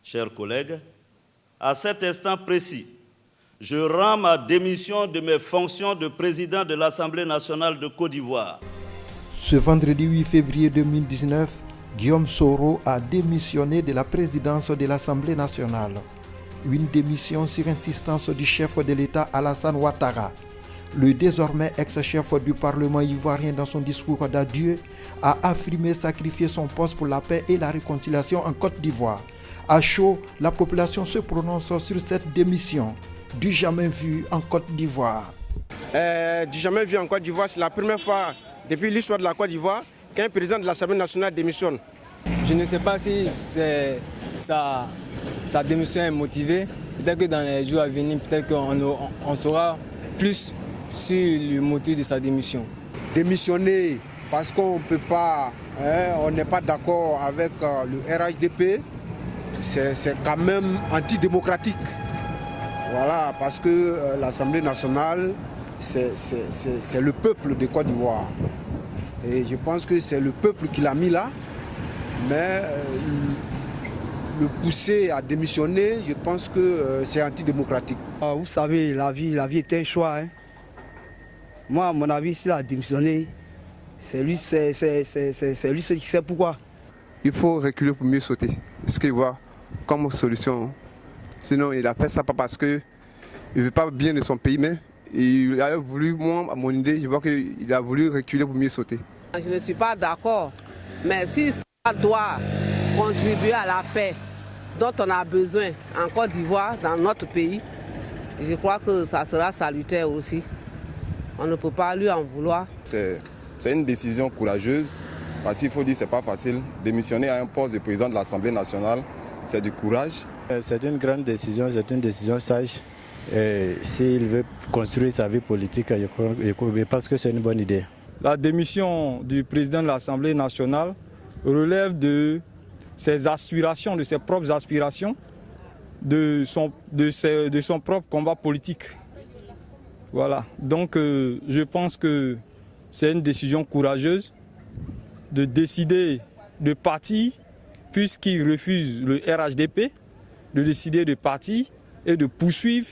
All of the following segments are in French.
chers collègues, à cet instant précis, je rends ma démission de mes fonctions de président de l'Assemblée nationale de Côte d'Ivoire. Ce vendredi 8 février 2019, Guillaume Soro a démissionné de la présidence de l'Assemblée nationale. Une démission sur insistance du chef de l'État Alassane Ouattara. Le désormais ex-chef du Parlement ivoirien dans son discours d'adieu a affirmé sacrifier son poste pour la paix et la réconciliation en Côte d'Ivoire. À chaud, la population se prononce sur cette démission. Du jamais vu en Côte d'Ivoire. Du jamais vu en Côte d'Ivoire, c'est la première fois depuis l'histoire de la Côte d'Ivoire qu'un président de l'Assemblée nationale démissionne. Je ne sais pas si sa démission est motivée. Peut-être que dans les jours à venir, peut-être qu'on saura plus sur le motif de sa démission. Démissionner parce qu'on ne peut pas, on n'est pas d'accord avec le RHDP, c'est quand même antidémocratique. Voilà, parce que l'Assemblée nationale, c'est le peuple de Côte d'Ivoire. Et je pense que c'est le peuple qui l'a mis là. Mais le pousser à démissionner, je pense que c'est antidémocratique. Vous savez, la vie est un choix. Moi, à mon avis, s'il a démissionné, c'est lui qui sait pourquoi. Il faut reculer pour mieux sauter. C'est ce qu'il voit comme solution. Sinon, il a fait ça pas parce qu'il ne veut pas bien de son pays, mais il a voulu, moi, à mon idée, je vois qu'il a voulu reculer pour mieux sauter. Je ne suis pas d'accord, mais si ça doit contribuer à la paix dont on a besoin en Côte d'Ivoire, dans notre pays, je crois que ça sera salutaire aussi. On ne peut pas lui en vouloir. C'est une décision courageuse, parce qu'il faut dire que ce n'est pas facile. Démissionner à un poste de président de l'Assemblée nationale, c'est du courage. C'est une grande décision, c'est une décision sage. S'il veut construire sa vie politique, je pense que c'est une bonne idée. La démission du président de l'Assemblée nationale relève de ses aspirations, de ses propres aspirations, de son propre combat politique. Voilà. Donc je pense que c'est une décision courageuse de décider de partir, puisqu'il refuse le RHDP, de décider de partir et de poursuivre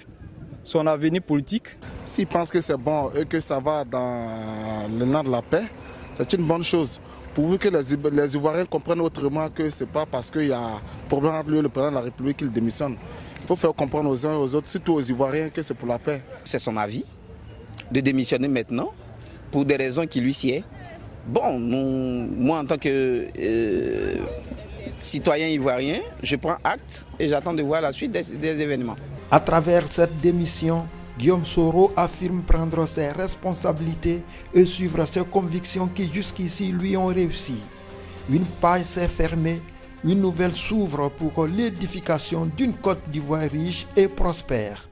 son avenir politique. S'il pense que c'est bon et que ça va dans le nom de la paix, c'est une bonne chose. Pourvu que les Ivoiriens comprennent autrement que ce n'est pas parce qu'il y a un problème entre lui et le président de la République qu'il démissionne. Il faut faire comprendre aux uns et aux autres, surtout aux Ivoiriens, que c'est pour la paix. C'est son avis de démissionner maintenant pour des raisons qui lui sied. Bon, moi en tant que citoyen ivoirien, je prends acte et j'attends de voir la suite des événements. À travers cette démission, Guillaume Soro affirme prendre ses responsabilités et suivre ses convictions qui jusqu'ici lui ont réussi. Une page s'est fermée, une nouvelle s'ouvre pour l'édification d'une Côte d'Ivoire riche et prospère.